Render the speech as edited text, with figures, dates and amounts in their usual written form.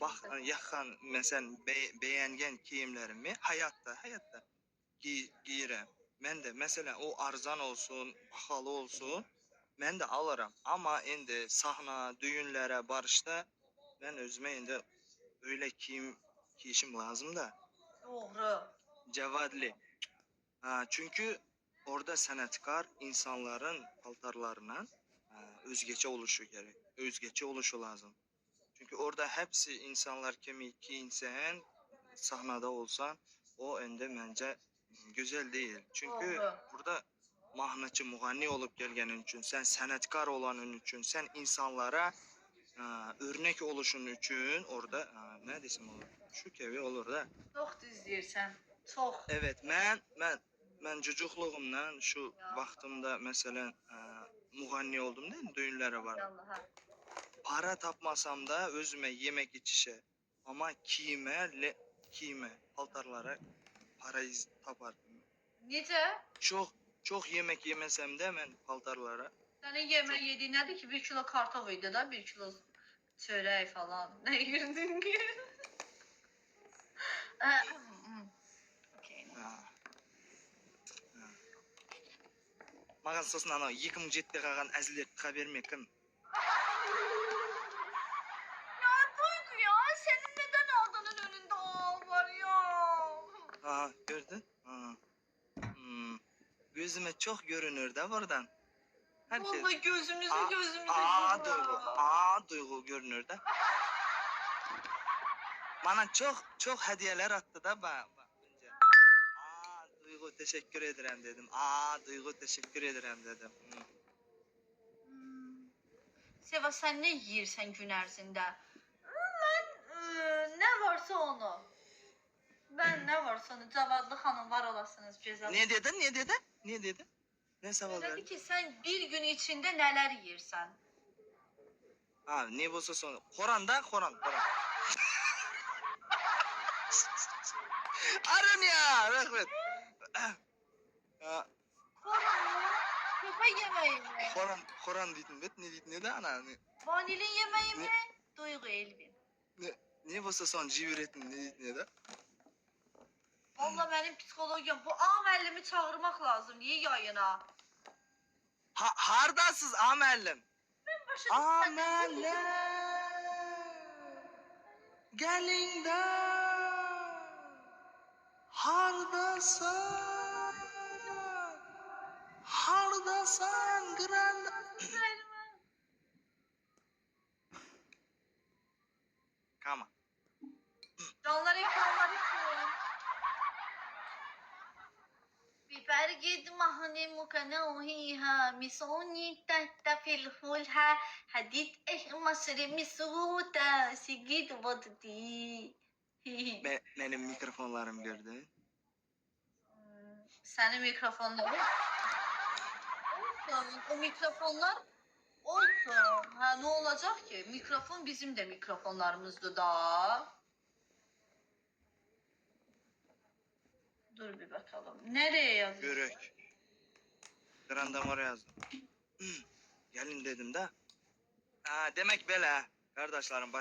bak yaxın mesela beğengen kiyimlerimi hayatta giyirəm. Mən də mesela o arzan olsun, pahalı olsun, mən də alırım. Ama indi sahna, düğünlərə, barışda mən özümə indi öyle giyişim lazım da. Doğru. Cevadli. Ha, çünkü orada sanatkar insanların paltarlarına özgece oluşu gerek. Özgece oluşu lazım. Çünkü orada hepsi insanlar kimi giyinsen, sahnada olsan o ende bence güzel değil. Çünkü Doğru. burada mahnıcı, muğanni olup gelgenin için, sen sanatkar olanın için, sen insanlara örnek oluşun için orada ne desem olur? Şu kevi olur da. Çok düz deyirsən. Çok. Evet, mən çocuqluğumdan şu vaxtımda mesela muğanni oldum değil mi? Düğünlere var. Allah'a. Para tapmasam da özüme yemek içişe ama kiyime, paltarlara para tapardım. Necə? Çok yemek yemesem de ben paltarlara. Sənin yemək yediyin nədir ki? 1 kilo kartof idi da, 1 kilo çörək falan. Nə yirdin ki? Okay. Mağan sosun ana 2007'de kalgan əzilер tığa vermek kim? Ya Duygu ya, senin neden aldığının önünde ağ var ya? Aha gördün? Ha. Gözüme çok görünür de buradan. Vallahi gözümüzü Duygu görünür de. Bana çok hediyeler attı da önce. Duygu teşekkür ederim dedim. Duygu teşekkür ederim dedim. Seva, sen ne yiyirsən gün ərzində? Mən nə varsa onu. Ben ne varsa onu. Cavadlı xanım var olasınız gözəl. Ne dedin? Ne saval Dedi verdin? ki sen bir gün içinde neler yiyirsən? Ne bolsa sonra. Koran. Arın ya, rahmet. Köpek yemeği mi? Koran dedim. Ne dedim ne de ana? Vanilin yemeği mi? Duygu Elvin. Ne bolsa son civiretin ne de? Valla benim psikologum. Bu A müellimi çağırmak lazım. Niye yayına? Hardasız amellim. Ben başladım. Amellim. Gelin de. Hardasan grand. Come on. Canlar ekranlar için. Biber gid mahne mukanahiha misoni tahta fil hulha hadid masri misuta sigid vaddi. Benim mikrofonlarım gördün. Senin mikrofonların. Olsun. O mikrofonlar olsun. Ha ne olacak ki? Mikrofon bizim de mikrofonlarımızdı da. Dur bir bakalım. Nereye yazıyor? Görek. Grandam oraya yazdım. Gelin dedim de. Demek böyle. Kardeşlerim,